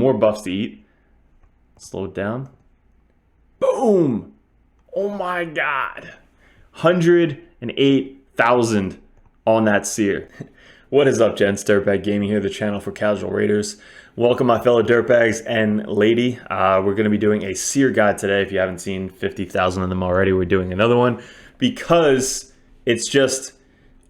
more buffs to eat. Slow it down. Boom! Oh my god. 108,000 on that SEER. What is up, gents? DirtBag Gaming here, the channel for casual raiders. Welcome, my fellow dirtbags and lady. We're going to be doing a SEER guide today. If you haven't seen 50,000 of them already, we're doing another one because it's just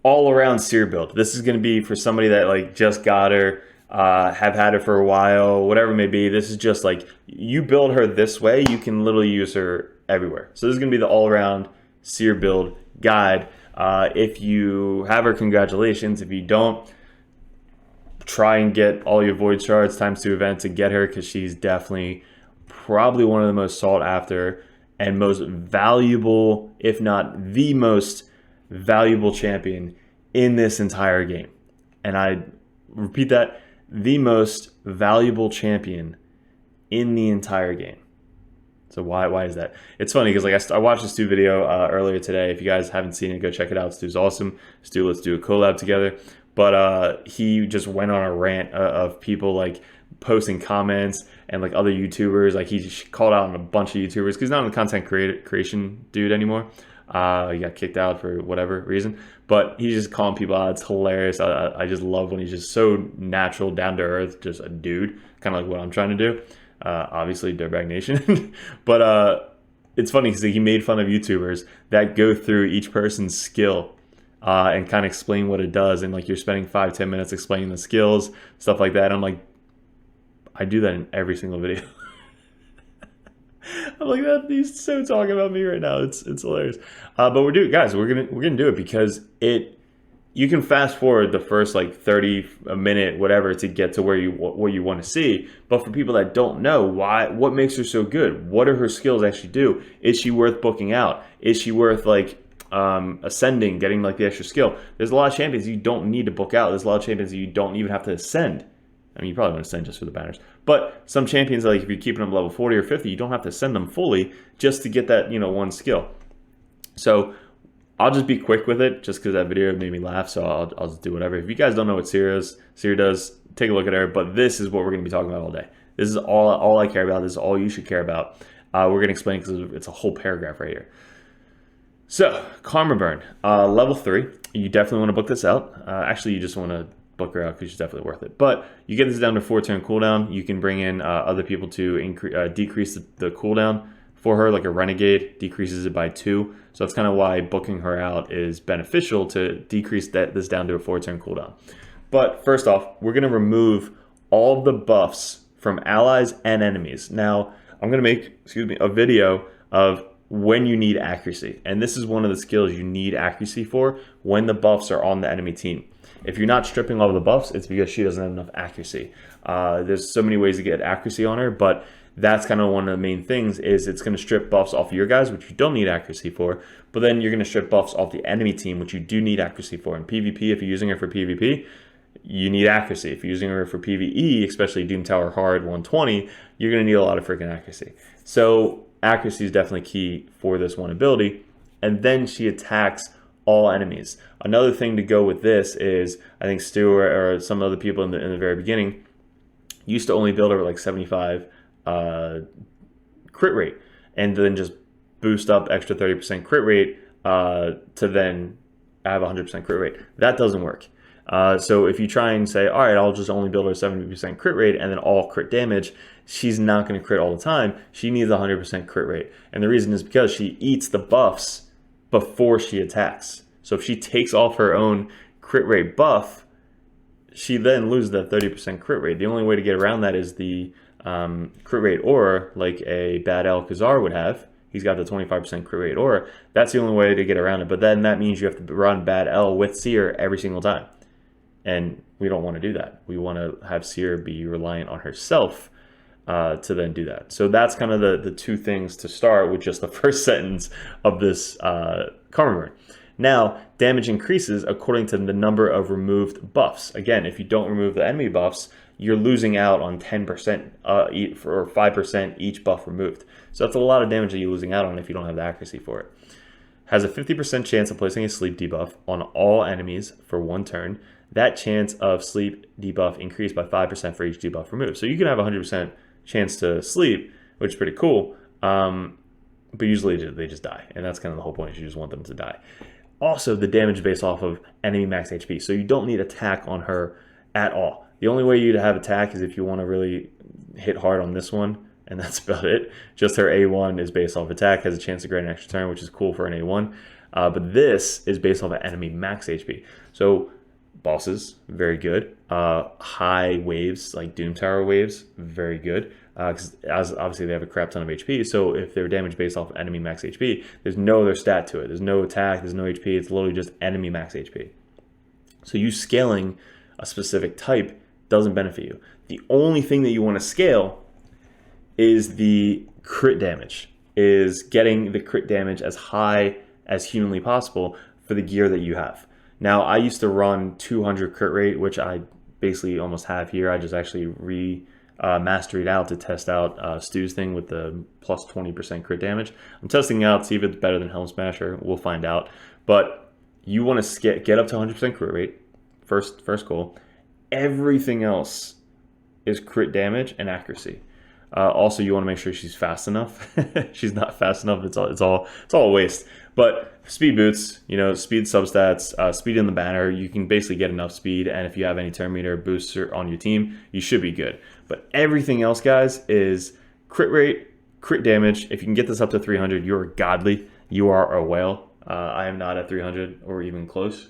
all around SEER build. This is going to be for somebody that like just got her, have had it for a while, whatever it may be. This is just like you build her this way, you can literally use her everywhere. So this is going to be the all-around SEER build guide. If you have her, congratulations. If you don't, try and get all your void shards ×2 event to get her, because she's definitely probably one of the most sought after and most valuable, if not the most valuable champion in this entire game. And I repeat that, the most valuable champion in the entire game. So why is that? It's funny because like I watched this Stu video earlier today. If you guys haven't seen it, go check it out. Stu's awesome. Stu, let's do a collab together. But he just went on a rant of people like posting comments and like other YouTubers. Like he just called out on a bunch of YouTubers because he's not a content creation dude anymore. He got kicked out for whatever reason, but he's just calling people out. It's hilarious. I just love when he's just so natural, down to earth, just a dude, kind of like what I'm trying to do. Obviously, Dirtbag Nation, but it's funny because he made fun of YouTubers that go through each person's skill and kind of explain what it does, and like you're spending 5-10 minutes explaining the skills, stuff like that. I'm like, I do that in every single video. I'm like, that he's so talking about me right now. It's hilarious. But we're gonna do it because you can fast forward the first like 30 a minute, whatever, to get to what you want to see. But for people that don't know what makes her so good, what do her skills actually do? Is she worth booking out? Is she worth like ascending, getting like the extra skill? There's a lot of champions you don't need to book out. There's a lot of champions you don't even have to ascend. I mean, you probably want to send just for the banners. But some champions, like if you're keeping them level 40 or 50, you don't have to send them fully just to get that, one skill. So I'll just be quick with it just because that video made me laugh. So I'll just do whatever. If you guys don't know what SEER does, take a look at her. But this is what we're going to be talking about all day. This is all I care about. This is all you should care about. We're going to explain because it's a whole paragraph right here. So, Karma Burn, level 3. You definitely want to book this out. Actually, you just want to book her out because she's definitely worth it. But you get this down to 4-turn cooldown. You can bring in other people to decrease the cooldown for her, like a renegade decreases it by 2. So that's kind of why booking her out is beneficial, to decrease this down to a 4-turn cooldown. But first off, we're going to remove all of the buffs from allies and enemies. Now, I'm going to make, a video of when you need accuracy. And this is one of the skills you need accuracy for when the buffs are on the enemy team. If you're not stripping all of the buffs, it's because she doesn't have enough accuracy. There's so many ways to get accuracy on her, but that's kind of one of the main things is it's going to strip buffs off of your guys, which you don't need accuracy for, but then you're going to strip buffs off the enemy team, which you do need accuracy for. In PvP, if you're using her for PvP, you need accuracy. If you're using her for PvE, especially Doom Tower Hard 120, you're going to need a lot of freaking accuracy. So accuracy is definitely key for this one ability. And then she attacks all enemies. Another thing to go with this is, I think Stu or some other people in the very beginning used to only build her like 75 crit rate, and then just boost up extra 30% crit rate to then have 100% crit rate. That doesn't work. So if you try and say, all right, I'll just only build her 70% crit rate and then all crit damage, she's not going to crit all the time. She needs 100% crit rate. And the reason is because she eats the buffs before she attacks. So if she takes off her own crit rate buff, she then loses that 30% crit rate. The only way to get around that is the crit rate aura, like a Bad L Khazar would have. He's got the 25% crit rate aura. That's the only way to get around it. But then that means you have to run Bad L with SEER every single time. And we don't want to do that. We want to have SEER be reliant on herself to then do that. So that's kind of the two things to start with, just the first sentence of this Karma Burn. Now, damage increases according to the number of removed buffs. Again, if you don't remove the enemy buffs, you're losing out on 10% or 5% each buff removed. So that's a lot of damage that you're losing out on if you don't have the accuracy for it. Has a 50% chance of placing a sleep debuff on all enemies for 1 turn. that chance of sleep debuff increased by 5% for each debuff removed. So you can have a 100% chance to sleep, which is pretty cool. But usually they just die, and that's kind of the whole point. You just want them to die. Also, the damage based off of enemy max HP, so you don't need attack on her at all. The only way you'd have attack is if you want to really hit hard on this one, and that's about it. Just her A1 is based off attack, has a chance to grant an extra turn, which is cool for an A1. But this is based off of enemy max HP. So bosses, very good. High waves, like Doom Tower waves, very good. Because obviously they have a crap ton of HP, so if they're damage based off enemy max HP, there's no other stat to it. There's no attack, there's no HP, it's literally just enemy max HP. So you scaling a specific type doesn't benefit you. The only thing that you want to scale is the crit damage, is getting the crit damage as high as humanly possible for the gear that you have. Now, I used to run 200 crit rate, which I basically almost have here. I just actually mastered out to test out Stu's thing with the plus 20% crit damage. I'm testing out, see if it's better than Helm Smasher. We'll find out. But you want to get up to 100% crit rate, first goal. Everything else is crit damage and accuracy. Also, you want to make sure she's fast enough. She's not fast enough. It's all a waste. But speed boots, speed substats, speed in the banner, you can basically get enough speed. And if you have any turn meter booster on your team, you should be good. But everything else, guys, is crit rate, crit damage. If you can get this up to 300, you're godly. You are a whale. I am not at 300 or even close.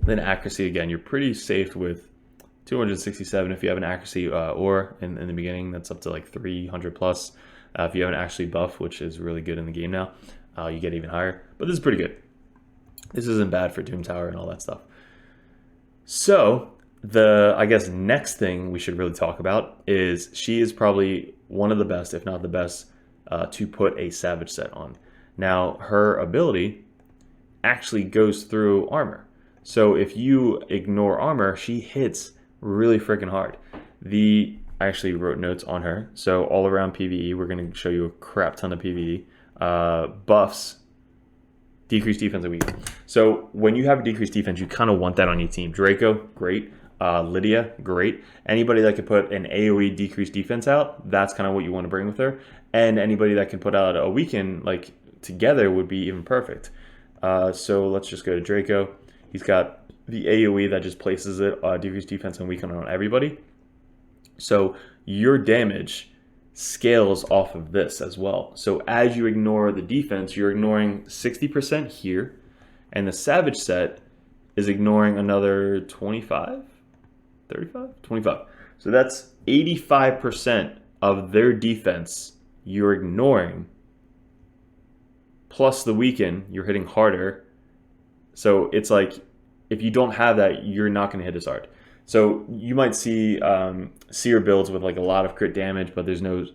Then accuracy, again, you're pretty safe with 267 if you have an accuracy or in the beginning. That's up to like 300 plus. If you have an accuracy buff, which is really good in the game now, you get even higher. But this is pretty good. This isn't bad for Doom Tower and all that stuff. So I guess next thing we should really talk about is she is probably one of the best, if not the best, to put a Savage set on. Now, her ability actually goes through armor. So if you ignore armor, she hits really freaking hard. I actually wrote notes on her. So all around PvE, we're going to show you a crap ton of PvE. Buffs, decreased defense and weak. So when you have a decreased defense, you kind of want that on your team. Draco, great. Lydia, great. Anybody that could put an AoE decreased defense out, that's kind of what you want to bring with her. And anybody that can put out a weaken, like together, would be even perfect. So let's just go to Draco. He's got the AoE that just places it, decreased defense and weaken on everybody. So your damage scales off of this as well. So as you ignore the defense, you're ignoring 60% here, and the Savage set is ignoring another 25, 35, 25. So that's 85% of their defense you're ignoring, plus the weaken, you're hitting harder. So it's like, if you don't have that, you're not going to hit as hard. So you might see SEER builds with like a lot of crit damage, but there's no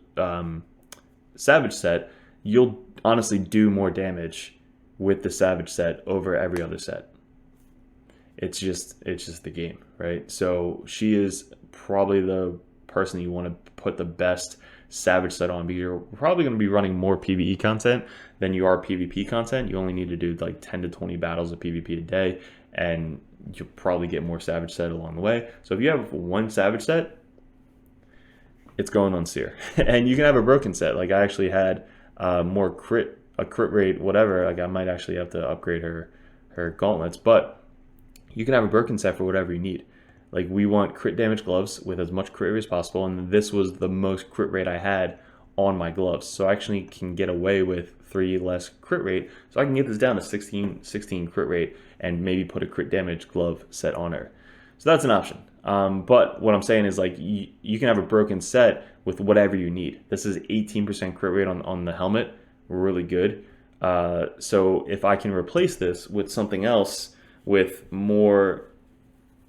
Savage set. You'll honestly do more damage with the Savage set over every other set. It's just the game, right? So she is probably the person you want to put the best Savage set on, because you're probably going to be running more PvE content than you are PvP content. You only need to do like 10 to 20 battles of PvP a day, and you'll probably get more Savage set along the way. So if you have one Savage set, it's going on SEER. And you can have a broken set. Like I actually had a crit rate, whatever. Like I might actually have to upgrade her gauntlets, but you can have a broken set for whatever you need. Like we want crit damage gloves with as much crit rate as possible, and this was the most crit rate I had on my gloves. So I actually can get away with 3 less crit rate. So I can get this down to 16 crit rate and maybe put a crit damage glove set on her. So that's an option. But what I'm saying is like you can have a broken set with whatever you need. This is 18% crit rate on the helmet, really good. So if I can replace this with something else with more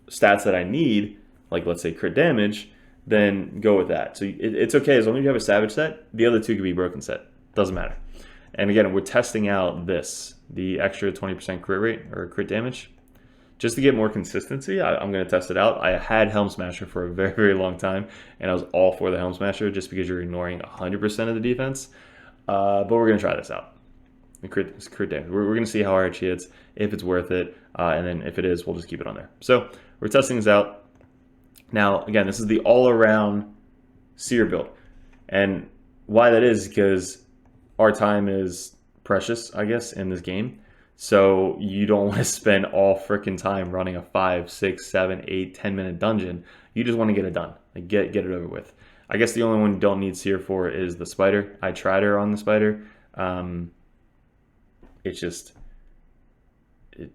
stats that I need, like let's say crit damage, then go with that. So it's okay as long as you have a Savage set. The other two could be broken set, doesn't matter. And again, we're testing out the extra 20% crit rate or crit damage, just to get more consistency. I'm going to test it out. I had Helm Smasher for a very, very long time, and I was all for the Helm Smasher just because you're ignoring 100% of the defense. But we're going to try this out. crit damage. We're going to see how hard she hits, if it's worth it, and then if it is, we'll just keep it on there. So we're testing this out. Now, again, this is the all-around SEER build. And why that is because our time is precious, I guess, in this game. So you don't want to spend all freaking time running a 5, 6, 7, 8, 10-minute dungeon. You just want to get it done, like get it over with. I guess the only one you don't need SEER for is the spider. I tried her on the spider. It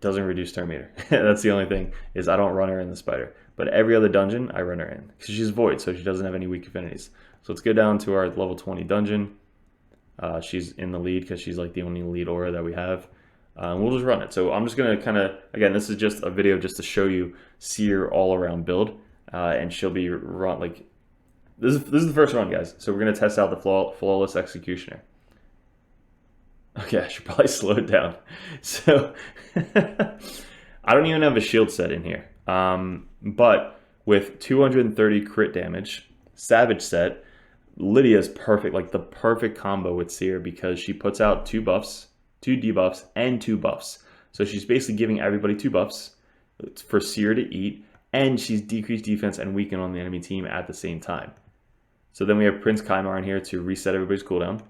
doesn't reduce turn meter. That's the only thing, is I don't run her in the spider. But every other dungeon, I run her in. Because she's void, so she doesn't have any weak affinities. So let's go down to our level 20 dungeon. She's in the lead because she's like the only lead aura that we have. We'll just run it. So I'm just going to kind of, again, this is just a video just to show you SEER all around build. And she'll be run, like, this is the first run, guys. So we're going to test out the flawless executioner. Okay, I should probably slow it down. So I don't even have a shield set in here. But with 230 crit damage, Savage set, Lydia's perfect, like the perfect combo with SEER because she puts out 2 buffs, 2 debuffs, and 2 buffs. So she's basically giving everybody 2 buffs for SEER to eat, and she's decreased defense and weaken on the enemy team at the same time. So then we have Prince Kaimar in here to reset everybody's cooldown.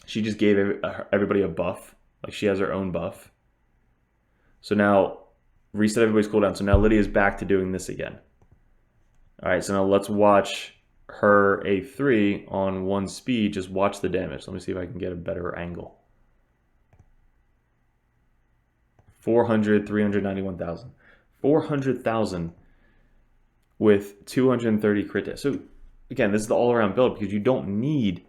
She just gave everybody a buff. Like she has her own buff. So now, reset everybody's cooldown. So now Lydia's back to doing this again. All right, so now let's watch her A3 on 1 speed. Just watch the damage. Let me see if I can get a better angle. 400, 391,000. 400,000 with 230 crit damage. So again, this is the all-around build because you don't need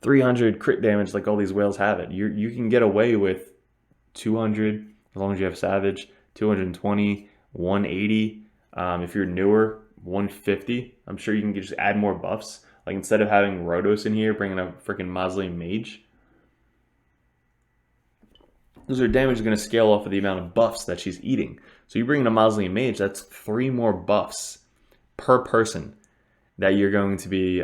300 crit damage like all these whales have it. You can get away with 200 as long as you have Savage, 220, 180. If you're newer, 150. I'm sure you can just add more buffs. Like instead of having Rhodos in here, bringing a freaking Mausoleum Mage. Those are damage going to scale off of the amount of buffs that she's eating. So you bring in a Mausoleum Mage, that's 3 more buffs per person that you're going to be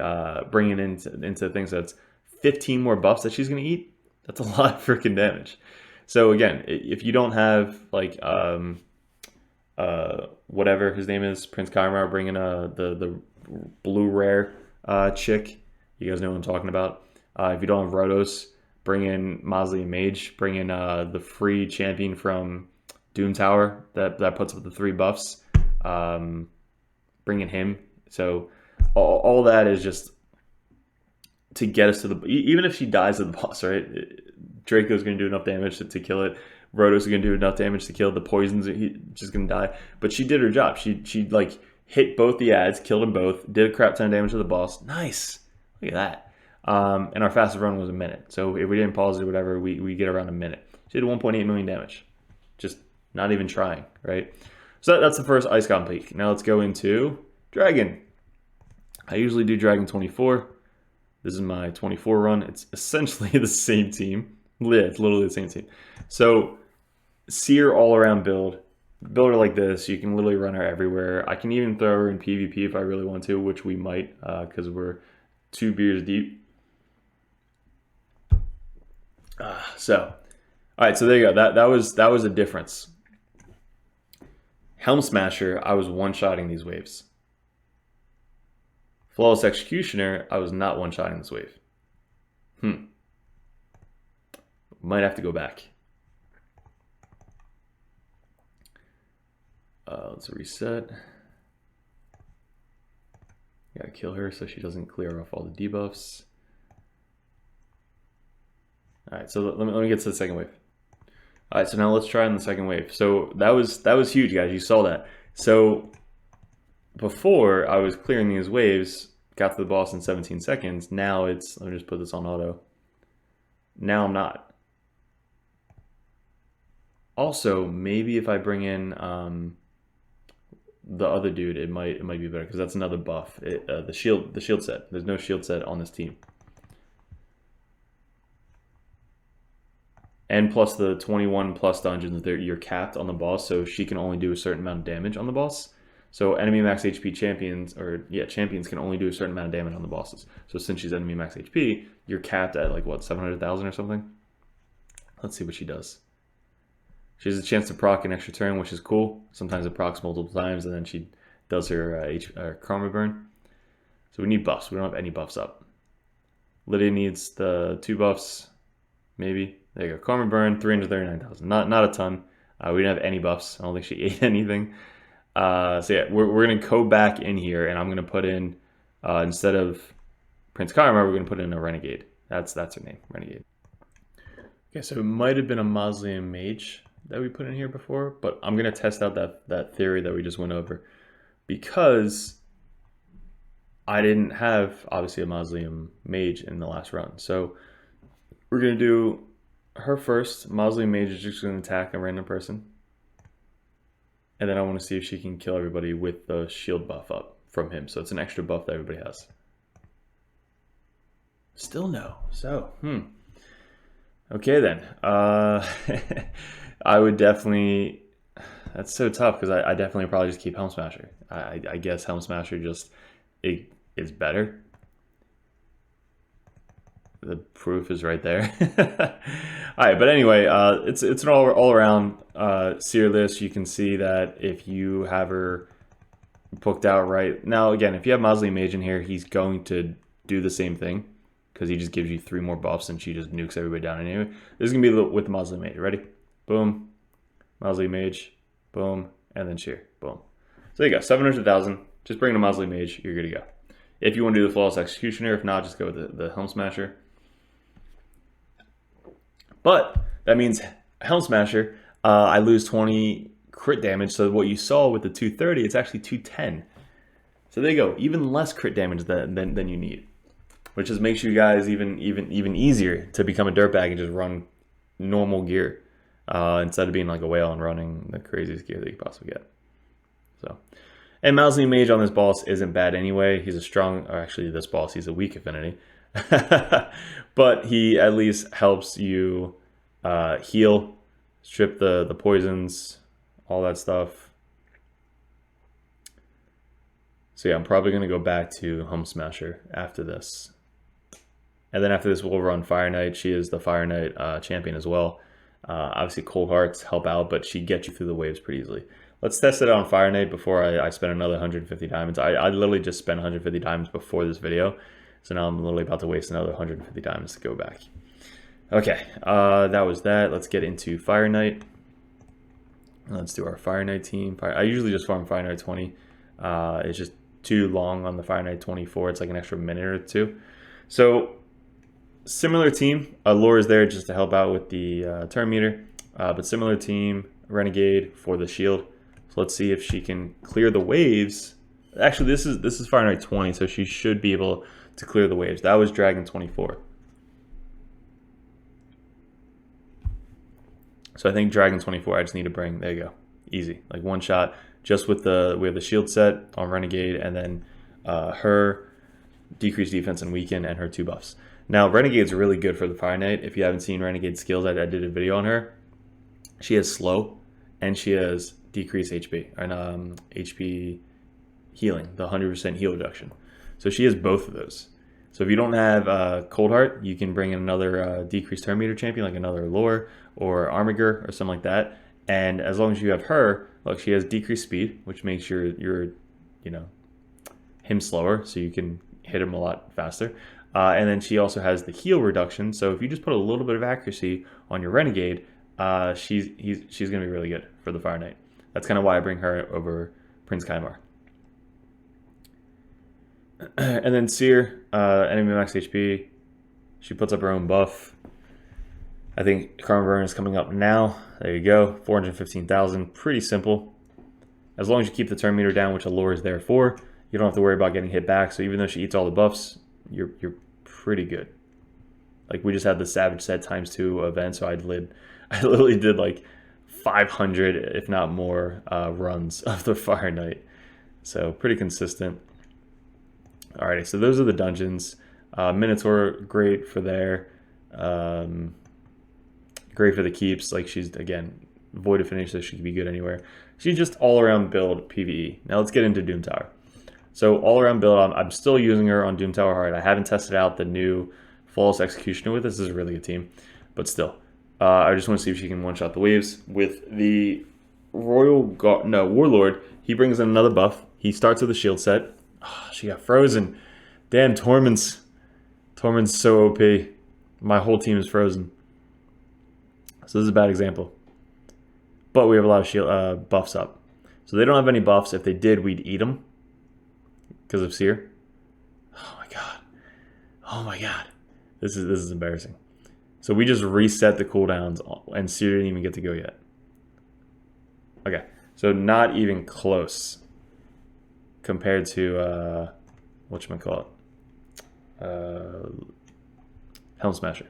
bringing into things. That's 15 more buffs that she's going to eat. That's a lot of freaking damage. So again, if you don't have like whatever his name is, Prince Kaimar, bringing the blue rare chick, you guys know what I'm talking about. If you don't have Rhodos, bring in Mausoleum Mage, bring in the free champion from Doom Tower that puts up the 3 buffs. Bring in him. So all that is just to get us to the, even if she dies at the boss, right? Draco's going to do enough damage to kill it. Rhodos is going to do enough damage to kill it. The poisons, she's going to die. But she did her job. She like hit both the ads, killed them both, did a crap ton of damage to the boss. Nice. Look at that. And our fastest run was a minute. So if we didn't pause it or whatever, we get around a minute. She did 1.8 million damage. Just not even trying, right? So that's the first Icecon peak. Now let's go into Dragon. I usually do Dragon 24. This is my 24 run. It's essentially the same team. Yeah, it's literally the same team. So SEER all-around build her like this. You can literally run her everywhere. I can even throw her in PvP if I really want to, which we might because we're 2 beers deep. All right, so there you go. That was a difference. Helm Smasher, I was one-shotting these waves. Flawless Executioner, I was not one-shotting this wave. Might have to go back. Let's reset. Gotta kill her so she doesn't clear off all the debuffs. All right, so let me get to the second wave. All right, so now let's try on the second wave. So that was huge, guys. You saw that. So before I was clearing these waves, got to the boss in 17 seconds. Now it's, let me just put this on auto. Now I'm not. Also, maybe if I bring in the other dude, it might be better because that's another buff. The shield set. There's no shield set on this team. And plus the 21 plus dungeons, you're capped on the boss, so she can only do a certain amount of damage on the boss. So enemy max HP champions, champions can only do a certain amount of damage on the bosses. So since she's enemy max HP, you're capped at like what, 700,000 or something? Let's see what she does. She has a chance to proc an extra turn, which is cool. Sometimes it procs multiple times, and then she does her karma burn. So we need buffs. We don't have any buffs up. Lydia needs the 2 buffs, maybe. There you go. Karma burn, 339,000. Not a ton. We didn't have any buffs. I don't think she ate anything. So yeah, we're gonna go back in here, and I'm gonna put in instead of Prince Karma, we're gonna put in a Renegade. That's her name, Renegade. Okay, so it might have been a Mausoleum Mage that we put in here before, but I'm gonna test out that theory that we just went over, because I didn't have obviously a Mausoleum Mage in the last run. So we're gonna do her first. Mausoleum Mage is just gonna attack a random person, and then I want to see if she can kill everybody with the shield buff up from him. So it's an extra buff that everybody has. Still no. So okay then. I would definitely. That's so tough, because I definitely probably just keep Helm Smasher. I guess Helm Smasher just is better. The proof is right there. All right, but anyway, it's an all around SEER list. You can see that if you have her booked out right now, again, if you have Mausoleum Mage in here, he's going to do the same thing, because he just gives you 3 more buffs and she just nukes everybody down anyway. This is gonna be with the Mausoleum Mage. Ready? Boom, Mausoleum Mage, boom, and then sheer, boom. So there you go, 700,000. Just bring the Mausoleum Mage, you're good to go. If you want to do the Flawless Executioner, if not, just go with the Helm Smasher. But that means Helm Smasher, I lose 20 crit damage. So what you saw with the 230, it's actually 210. So there you go, even less crit damage than you need, which just makes you guys even easier to become a dirtbag and just run normal gear instead of being like a whale and running the craziest gear that you possibly get. So, and Mausoleum Mage on this boss isn't bad anyway. He's a strong, or actually this boss, he's a weak affinity. But he at least helps you heal, strip the poisons, all that stuff. So yeah, I'm probably going to go back to Helm Smasher after this. And then after this, we'll run Fire Knight. She is the Fire Knight champion as well. Obviously, Cold Hearts help out, but she gets you through the waves pretty easily. Let's test it on Fire Knight before I spend another 150 diamonds. I literally just spent 150 diamonds before this video. So now I'm literally about to waste another 150 diamonds to go back. Okay, that was that. Let's get into Fire Knight. Let's do our Fire Knight team. I usually just farm Fire Knight 20. It's just too long on the Fire Knight 24. It's like an extra minute or two. So similar team. Lore is there just to help out with the turn meter. But similar team, Renegade for the shield. So let's see if she can clear the waves. Actually, this is Fire Knight 20, so she should be able to clear the waves. That was Dragon 24. So I think Dragon 24, I just need to bring, there you go, easy, like one shot, just with we have the shield set on Renegade, and then her decreased defense and weaken, and her 2 buffs. Now, Renegade's really good for the Fire Knight. If you haven't seen Renegade skills, I did a video on her. She has slow, and she has decreased HP, and HP healing, the 100% heal reduction. So she has both of those. So if you don't have Cold Heart, you can bring in another decreased turn meter champion, like another Lore or Armiger or something like that. And as long as you have her, look, she has decreased speed, which makes him slower, so you can hit him a lot faster. And then she also has the heal reduction. So if you just put a little bit of accuracy on your Renegade, she's going to be really good for the Fire Knight. That's kind of why I bring her over Prince Kaimar. And then SEER, enemy max HP. She puts up her own buff. I think Karma Burn is coming up now. There you go, 415,000. Pretty simple. As long as you keep the turn meter down, which a lore is there for, you don't have to worry about getting hit back. So even though she eats all the buffs, you're pretty good. Like we just had the Savage Set ×2 event, so I literally did like 500, if not more, runs of the Fire Knight. So pretty consistent. Alrighty, so those are the dungeons. Minotaur, great for there. Great for the keeps. Like she's, again, void of finish, so she can be good anywhere. She's just all-around build PvE. Now let's get into Doom Tower. So all-around build, I'm still using her on Doom Tower Hard. I haven't tested out the new Flawless Executioner with this. This is a really good team, but still. I just want to see if she can one-shot the waves. With the Warlord, he brings in another buff. He starts with a shield set. Oh, she got frozen. Damn, Tormund's so OP. My whole team is frozen. So this is a bad example. But we have a lot of shield buffs up. So they don't have any buffs. If they did, we'd eat them. Because of SEER. Oh my god. Oh my god. This is embarrassing. So we just reset the cooldowns and SEER didn't even get to go yet. Okay. So not even close. Compared to whatchamacallit? Helm Smasher.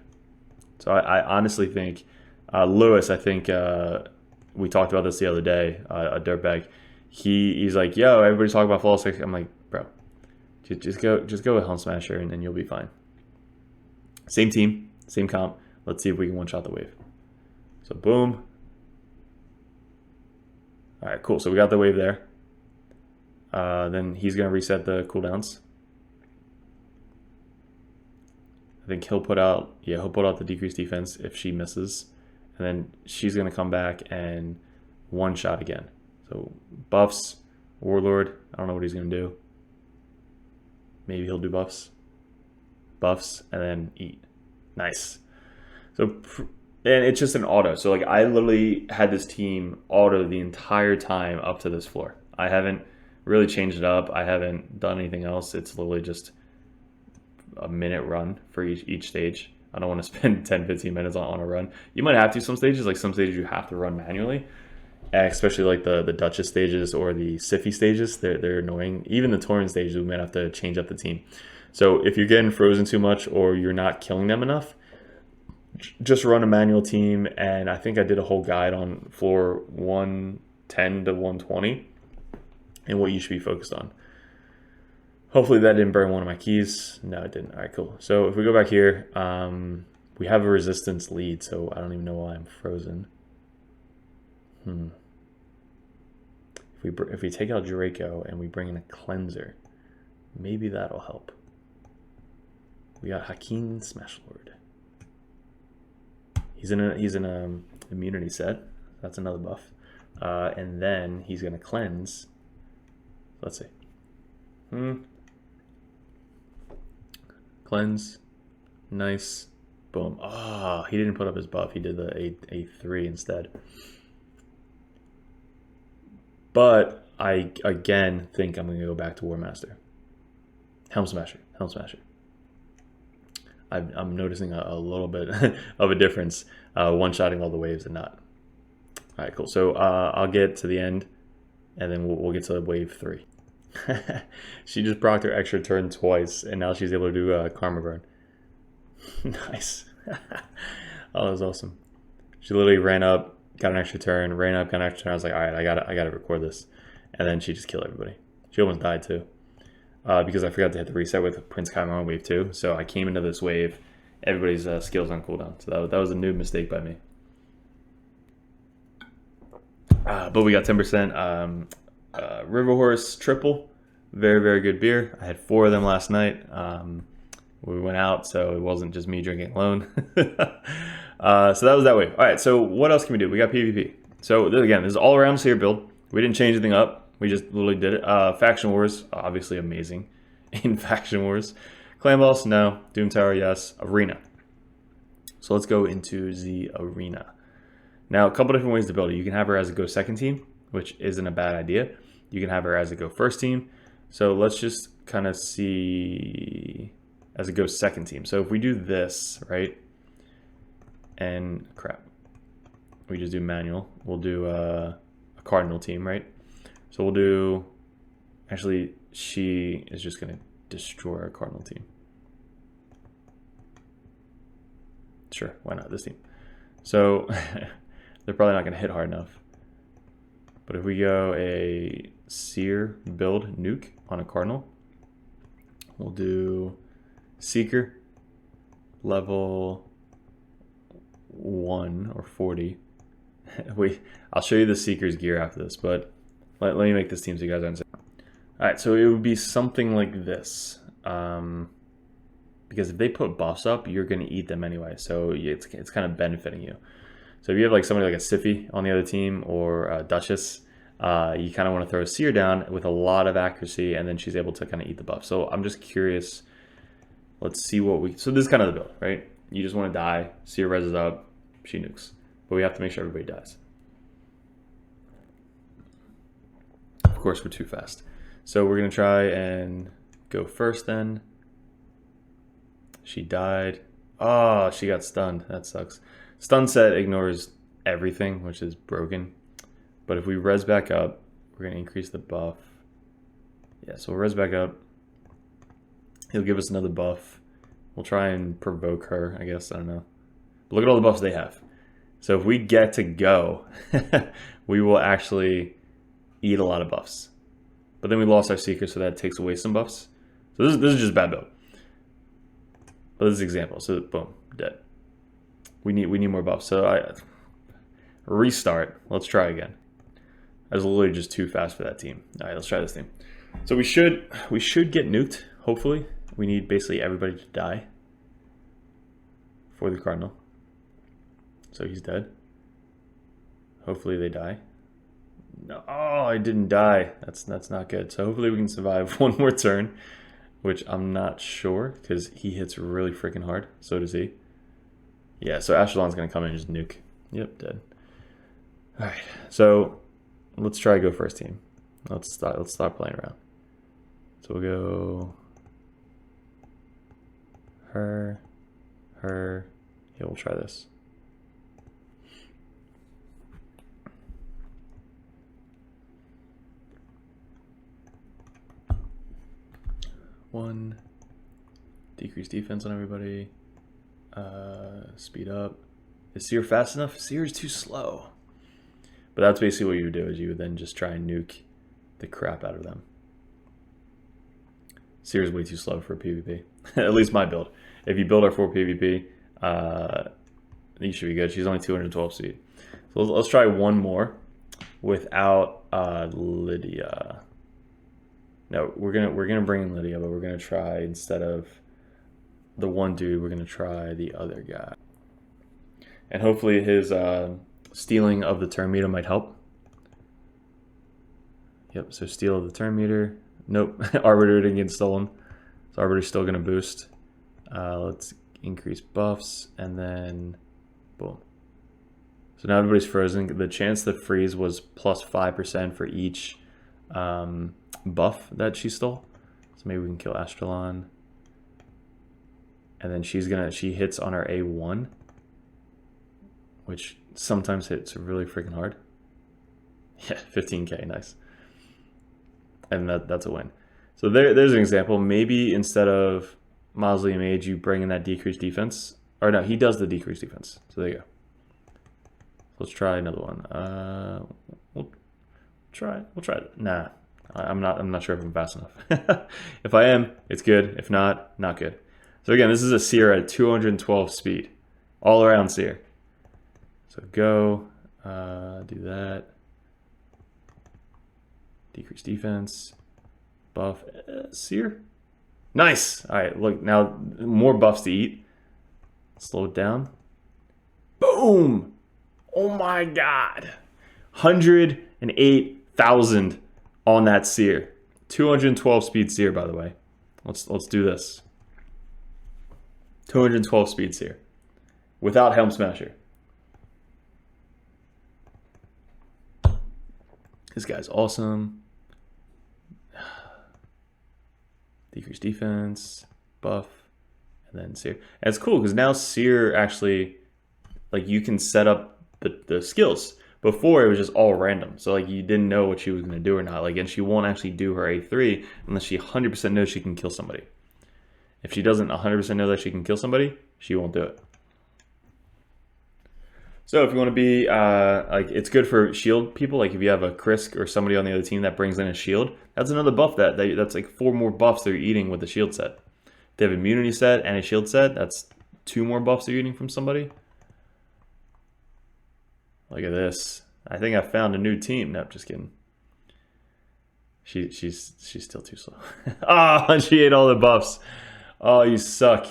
So I honestly think Lewis, I think we talked about this the other day, a dirtbag. He's like, yo, everybody's talking about Flawless. I'm like, bro, just go with Helm Smasher and then you'll be fine. Same team, same comp. Let's see if we can one-shot the wave. So boom. All right, cool. So we got the wave there. Then he's gonna reset the cooldowns. I think he'll put out the decreased defense if she misses. And then she's going to come back and one shot again. So buffs, Warlord, I don't know what he's going to do. Maybe he'll do buffs. Buffs, and then eat. Nice. So, and it's just an auto. So like I literally had this team auto the entire time up to this floor. I haven't really changed it up. I haven't done anything else. It's literally just a minute run for each stage. I don't want to spend 10-15 minutes on a run. You might have to some stages, like some stages you have to run manually, and especially like the Duchess stages or the Siffy stages. They're annoying. Even the Tauren stages, we might have to change up the team. So if you're getting frozen too much or you're not killing them enough, just run a manual team. And I think I did a whole guide on floor 110 to 120 and what you should be focused on. Hopefully that didn't burn one of my keys. No, it didn't. All right, cool. So if we go back here, we have a resistance lead, so I don't even know why I'm frozen. If we take out Draco and we bring in a cleanser, maybe that'll help. We got Hakim Smashlord. He's in a immunity set. That's another buff. And then he's gonna cleanse. Let's see. Cleanse. Nice. Boom. Ah, he didn't put up his buff. He did the A3 instead. But I, again, think I'm going to go back to War Master. Helm Smasher. Helm Smasher. I'm noticing a little bit of a difference one-shotting all the waves and not. All right, cool. So I'll get to the end, and then we'll get to wave 3. She just procced her extra turn twice, and now she's able to do Karma Burn. Nice. Oh, that was awesome. She literally ran up, got an extra turn, ran up, got an extra turn. I was like, all right, I gotta record this. And then she just killed everybody. She almost died too. Because I forgot to hit the reset with Prince Chimer on wave 2. So I came into this wave, everybody's skills on cooldown. So that was a new mistake by me. But we got 10%. River Horse triple, very, very good beer. I had 4 of them last night. We went out, so it wasn't just me drinking alone. So that was that way. All right, so what else can we do? We got PvP. So again, this is all around SEER build. We didn't change anything up. We just literally did it. Faction Wars, obviously amazing. In Faction Wars. Clan Boss, no. Doom Tower, yes. Arena. So let's go into the arena. Now, a couple different ways to build it. You can have her as a go second team, which isn't a bad idea. You can have her as a go first team. So let's just kind of see as a go second team. So if we do this, right? And crap, we just do manual. We'll do a cardinal team, right? So we'll do, actually, she is just going to destroy our cardinal team. Sure, why not this team? So they're probably not going to hit hard enough. But if we go a SEER build nuke on a cardinal, we'll do Seeker level 1 or 40. I'll show you the Seeker's gear after this, but let me make this team so you guys understand. All right, so it would be something like this. Because if they put buffs up, you're going to eat them anyway. So it's kind of benefiting you. So if you have like somebody like a Siffy on the other team or a Duchess, you kind of want to throw a Seer down with a lot of accuracy, and then she's able to kind of eat the buff. So I'm just curious. Let's see what we... So this is kind of the build, right? You just want to die. Seer reses up. She nukes. But we have to make sure everybody dies. Of course, we're too fast. So we're going to try and go first then. She died. Oh, she got stunned. That sucks. Stun set ignores everything, which is broken. But if we res back up, we're going to increase the buff. Yeah, so we'll res back up. He'll give us another buff. We'll try and provoke her, I guess. I don't know. But look at all the buffs they have. So if we get to go, we will actually eat a lot of buffs. But then we lost our Seeker, so that takes away some buffs. So this is just bad build. But this is an example. So boom, dead. We need more buffs. So I restart. Let's try again. I was literally just too fast for that team. All right, let's try this team. So we should get nuked. Hopefully, we need basically everybody to die for the Cardinal. So he's dead. Hopefully they die. No, oh, I didn't die. That's not good. So hopefully we can survive one more turn, which I'm not sure because he hits really freaking hard. So does he. Yeah, so Ashelon's gonna come in and just nuke. Yep, dead. All right, so let's try go first team. Let's start playing around. So we'll go her. Yeah, we'll try this. One, decrease defense on everybody. Speed up. Is Seer fast enough? Seer is too slow. But that's basically what you would do, is you would then just try and nuke the crap out of them. Seer is way too slow for PvP. At least my build. If you build her for PvP, you should be good. She's only 212 speed. So let's try one more without Lydia. No, we're gonna bring in Lydia, but we're gonna try, instead of the one dude, we're gonna try the other guy. And hopefully his stealing of the turn meter might help. Yep, so steal of the turn meter. Nope, Arbiter didn't get stolen. So Arbiter's still gonna boost. Let's increase buffs, and then boom. So now everybody's frozen. The chance to freeze was plus 5% for each buff that she stole. So maybe we can kill Astralon. And then she hits on our A1, which sometimes hits really freaking hard. Yeah, 15k, nice. And that's a win. So there's an example. Maybe instead of Mausoleum Mage, you bring in that decreased defense. Or no, he does the decreased defense. So there you go. Let's try another one. We'll try it. Nah, I'm not sure if I'm fast enough. If I am, it's good. If not, not good. So again, this is a Seer at 212 speed, all around Seer. So go, do that. Decrease defense, buff, Seer. Nice. All right, look, now more buffs to eat. Slow it down. Boom. Oh my God. 108,000 on that Seer. 212 speed Seer, by the way. Let's do this. 212 speed Seer. Without Helm Smasher. This guy's awesome. Decrease defense, buff, and then Seer. And it's cool because now Seer actually, like, you can set up the skills. Before it was just all random, so like you didn't know what she was going to do or not. Like, and she won't actually do her A3 unless she 100% knows she can kill somebody. If she doesn't 100% know that she can kill somebody, she won't do it. So if you want to be, like, it's good for shield people. Like if you have a Krisk or somebody on the other team that brings in a shield, that's another buff that's like 4 more buffs they're eating with the shield set. If they have immunity set and a shield set, that's 2 more buffs they're eating from somebody. Look at this. I think I found a new team. No, just kidding. She's still too slow. Oh, she ate all the buffs. Oh, you suck.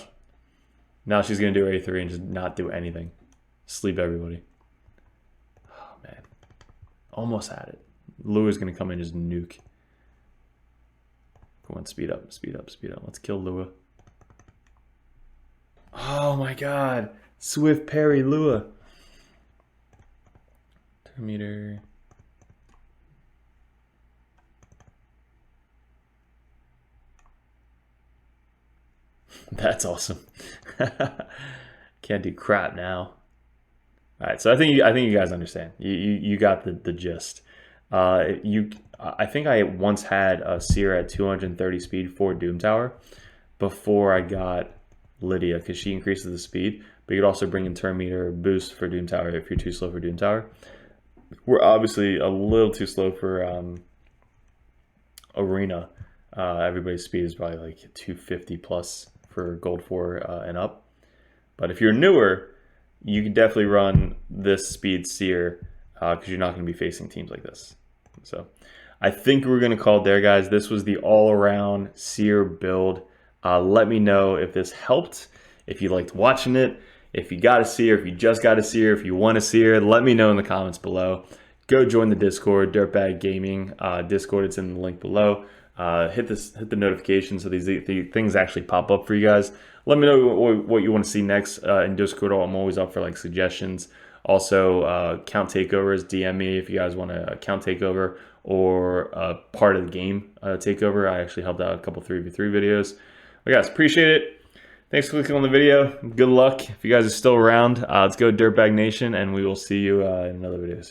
Now she's going to do A3 and just not do anything. Sleep everybody. Almost had it. Lua's going to come in and just nuke. Come on, speed up, speed up, speed up. Let's kill Lua. Oh my god. Swift parry Lua. Turn meter. That's awesome. Can't do crap now. All right, so I think you guys understand. You got the gist. I think I once had a SEER at 230 speed for Doom Tower before I got Lydia, because she increases the speed, but you could also bring in turn meter boost for Doom Tower if you're too slow for Doom Tower. We're obviously a little too slow for Arena. Everybody's speed is probably like 250 plus for Gold 4 and up. But if you're newer, you can definitely run this speed SEER because you're not going to be facing teams like this. So I think we're going to call it there, guys. This was the all-around SEER build. Let me know if this helped, if you liked watching it, if you got a SEER, if you just got a SEER, if you want a SEER, let me know in the comments below. Go join the Discord, DirtBag Gaming Discord. It's in the link below. Hit the notification so these things actually pop up for you guys. Let me know what you want to see next in Discord. I'm always up for like suggestions. Also, count takeovers. DM me if you guys want a count takeover or part of the game takeover. I actually helped out a couple 3v3 videos. But guys, appreciate it. Thanks for clicking on the video. Good luck. If you guys are still around, let's go Dirtbag Nation, and we will see you in another video soon.